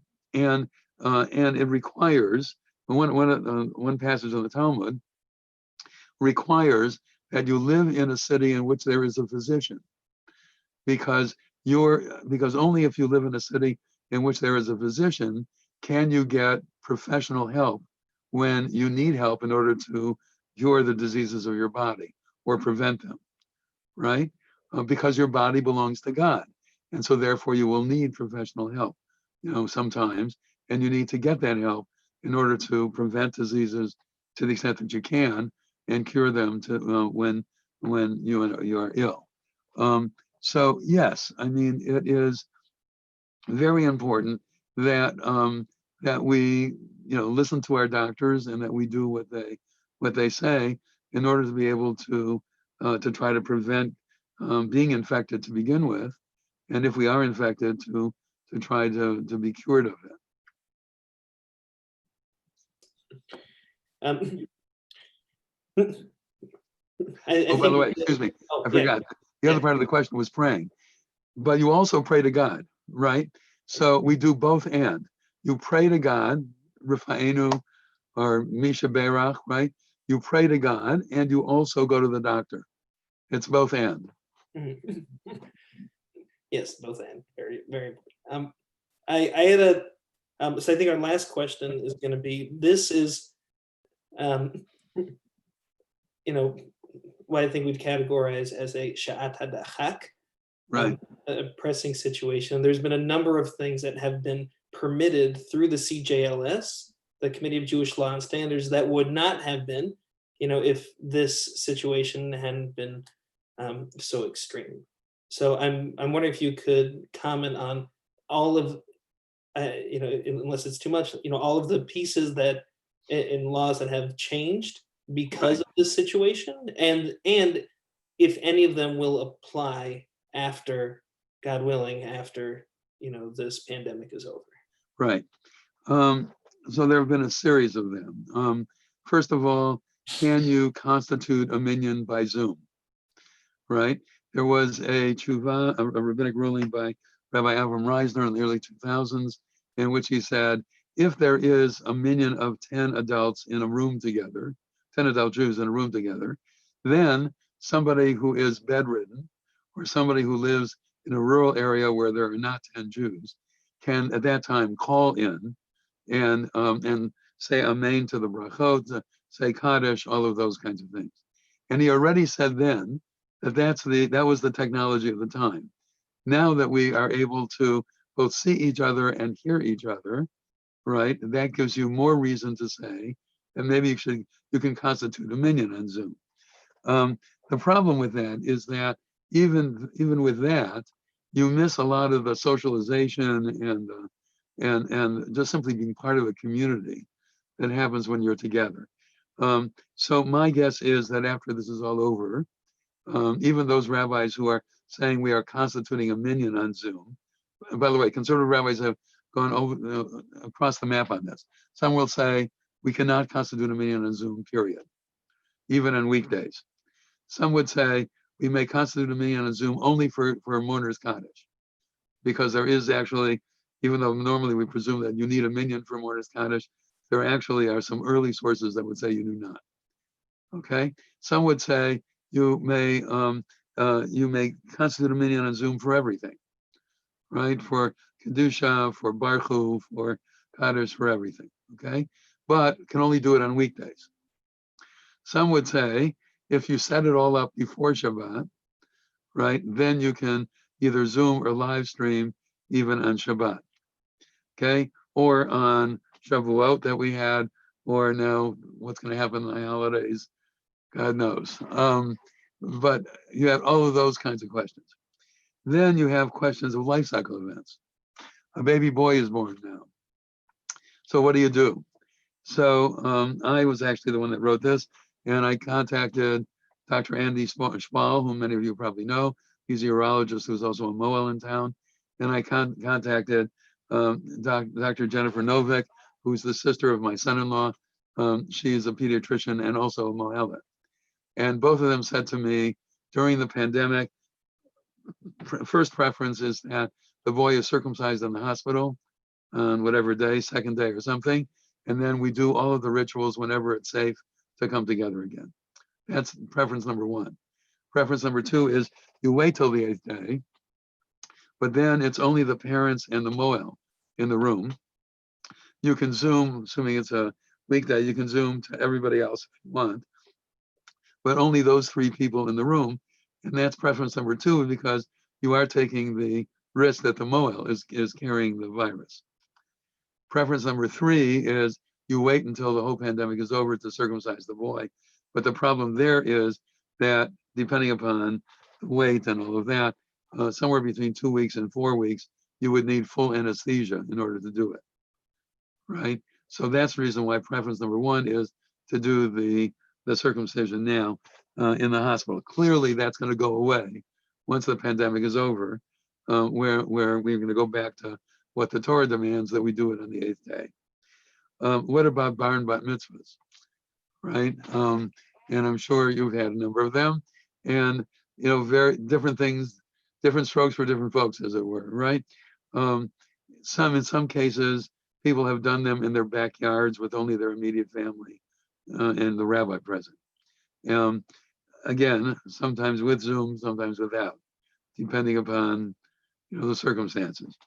it requires one passage of the Talmud requires that you live in a city in which there is a physician, because only if you live in a city in which there is a physician can you get professional help when you need help in order to cure the diseases of your body or prevent them, right? Because your body belongs to God. And so therefore you will need professional help, sometimes, and you need to get that help in order to prevent diseases to the extent that you can and cure them when you are ill. So yes, I mean, it is very important that that we listen to our doctors and that we do what they say in order to be able to try to prevent being infected to begin with, and if we are infected, to try to be cured of it. Um, I Oh, by the think. way, excuse me, Oh I yeah, forgot. The yeah. other part of the question was praying, but you also pray to God, right? So we do both and. You pray to God, Rifa'enu or Misha Berach, right? You pray to God and you also go to the doctor. It's both and. Mhm. Yes, both and very very important. I had a so I think our last question is going to be, this is um, you know, what I think we'd categorize as a sha'at hadachak, Right, a pressing situation. There's been a number of things that have been permitted through the CJLS, the Committee of Jewish Law and Standards, that would not have been, if this situation hadn't been so extreme. So I'm wondering if you could comment on all of, unless it's too much, all of the pieces that in laws that have changed because right. of this situation, and if any of them will apply after, God willing, after this pandemic is over. Right. Um, so there have been a series of them. First of all, can you constitute a minyan by Zoom? Right. There was a tshuva, a rabbinic ruling by Rabbi Avram Reisner in the early 2000s, in which he said, if there is a minyan of 10 adults in a room together, 10 adult Jews in a room together, then somebody who is bedridden or somebody who lives in a rural area where there are not 10 Jews can at that time call in and say amen to the brachot, say kaddish, all of those kinds of things. And he already said then that that was the technology of the time. Now that we are able to both see each other and hear each other, right? That gives you more reason to say that maybe you can constitute a minyan on Zoom. Um, the problem with that is that even with that, you miss a lot of the socialization and just simply being part of a community that happens when you're together. So my guess is that after this is all over, even those rabbis who are saying we are constituting a minyan on Zoom. And by the way, conservative rabbis have gone over across the map on this. Some will say we cannot constitute a minyan on Zoom, period, even on weekdays. Some would say we may constitute a minyan on Zoom only for mourner's cottage, because there is actually, even though normally we presume that you need a minyan for mourner's cottage, there actually are some early sources that would say you do not. Okay, some would say you may constitute a minyan on Zoom for everything, right? For kedusha, for barchu, for kaddish, for everything. Okay, but can only do it on weekdays. Some would say if you set it all up before Shabbat, right, then you can either Zoom or live stream even on Shabbat. Okay, or on Shavuot that we had, or now what's going to happen in the holidays, God knows. But you have all of those kinds of questions. Then you have questions of life cycle events. A baby boy is born now. So what do you do? So I was actually the one that wrote this, and I contacted Dr. Andy Spall, whom many of you probably know. He's a urologist who's also a Moel in town. And I contacted Dr. Jennifer Novick, who's the sister of my son-in-law. She's a pediatrician and also a Moelet. And both of them said to me during the pandemic, first preference is that the boy is circumcised in the hospital on whatever day, second day or something. And then we do all of the rituals whenever it's safe to come together again. That's preference number one. Preference number two is you wait till the 8th day, but then it's only the parents and the Moel in the room. You can Zoom, assuming it's a weekday, you can Zoom to everybody else if you want, but only those 3 people in the room. And that's preference number 2, because you are taking the risk that the Moel is carrying the virus. Preference number 3 is you wait until the whole pandemic is over to circumcise the boy. But the problem there is that depending upon the weight and all of that, somewhere between 2 weeks and 4 weeks, you would need full anesthesia in order to do it, right? So that's the reason why preference number one is to do the circumcision now in the hospital. Clearly, that's going to go away once the pandemic is over, where we're going to go back to what the Torah demands, that we do it on the 8th day. What about bar and bat mitzvahs, right? And I'm sure you've had a number of them, and very different things, different strokes for different folks, as it were, right? In some cases, people have done them in their backyards with only their immediate family and the rabbi present. Again, sometimes with Zoom, sometimes without, depending upon the circumstances.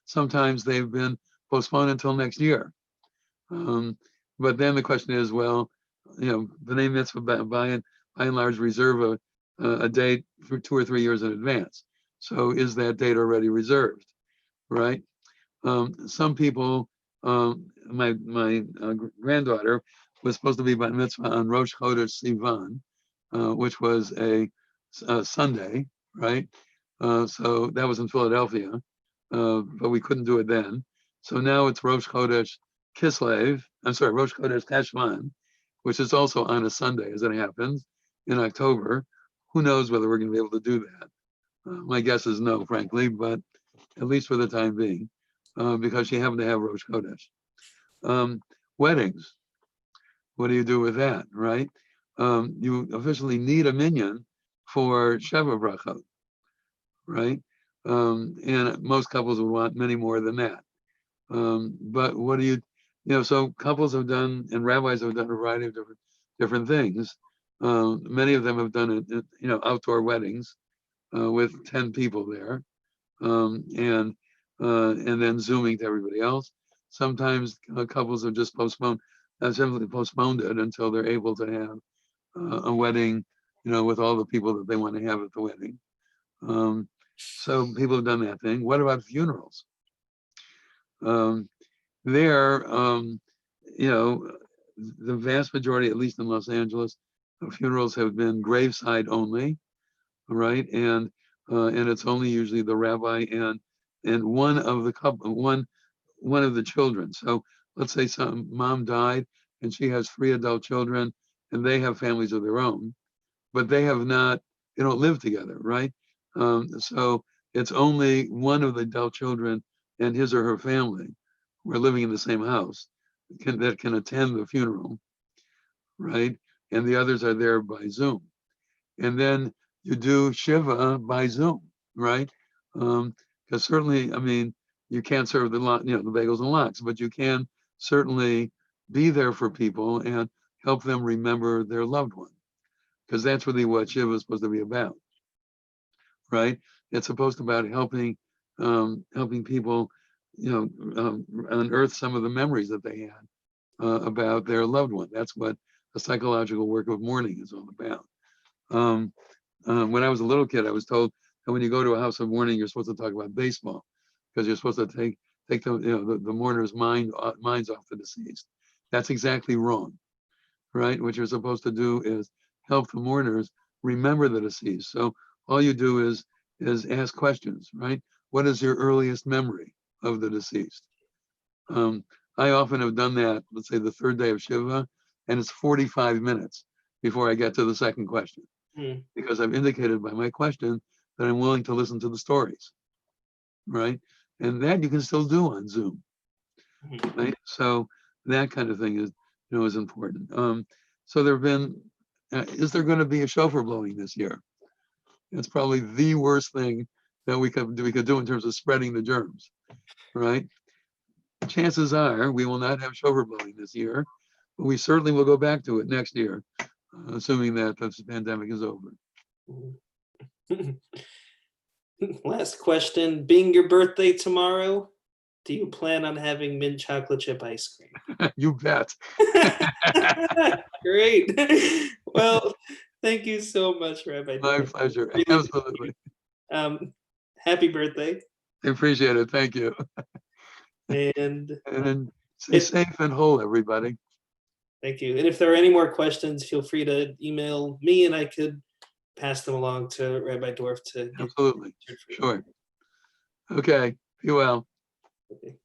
Sometimes they've been postponed until next year. But then the question is, well, B'nai Mitzvah by and large reserve a date for 2 or 3 years in advance. So is that date already reserved, right? Some people, my granddaughter was supposed to be Bat Mitzvah on Rosh Chodesh Sivan, which was a Sunday, right? So that was in Philadelphia, but we couldn't do it then. So now it's Rosh Chodesh Kislev, Rosh Chodesh Teshvan, which is also on a Sunday, as it happens, in October. Who knows whether we're going to be able to do that? My guess is no, frankly, but at least for the time being, because she happened to have Rosh Chodesh. Weddings, what do you do with that, right? You officially need a minyan for Sheva Brachot, right? And most couples would want many more than that. But what do so couples have done, and rabbis have done a variety of different things. Many of them have done it, outdoor weddings with 10 people there, and then Zooming to everybody else. Sometimes couples have just simply postponed it until they're able to have a wedding, with all the people that they want to have at the wedding. So people have done that thing. What about funerals? The vast majority, at least in Los Angeles, of funerals have been graveside only, right? And it's only usually the rabbi and one of the couple, one of the children. So let's say some mom died and she has 3 adult children and they have families of their own, but they don't live together, right? So it's only one of the adult children and his or her family who are living in the same house that can attend the funeral, right? And the others are there by Zoom. And then you do Shiva by Zoom, right? Because certainly, you can't serve the bagels and lox, but you can certainly be there for people and help them remember their loved one, because that's really what Shiva is supposed to be about, right? It's supposed to be about helping people, unearth some of the memories that they had about their loved one. That's what the psychological work of mourning is all about. When I was a little kid, I was told that when you go to a house of mourning, you're supposed to talk about baseball, because you're supposed to take the mourner's minds off the deceased. That's exactly wrong, right? What you're supposed to do is help the mourners remember the deceased. So all you do is ask questions, right? What is your earliest memory of the deceased? I often have done that, let's say the 3rd day of Shiva, and it's 45 minutes before I get to the second question, because I've indicated by my question that I'm willing to listen to the stories, right? And that you can still do on Zoom, right? So that kind of thing is important. So there have been, is there going to be a shofar blowing this year? It's probably the worst thing that we could do in terms of spreading the germs, right? Chances are we will not have shofar blowing this year, but we certainly will go back to it next year, assuming that the pandemic is over. Last question. Being your birthday tomorrow, do you plan on having mint chocolate chip ice cream? You bet. Great. Well, thank you so much, Rabbi. My pleasure. Absolutely. Happy birthday. I appreciate it. Thank you. And stay safe and whole, everybody. Thank you. And if there are any more questions, feel free to email me and I could pass them along to Rabbi Dorff to get Absolutely. answered for you. Sure. Okay. Be well. Okay.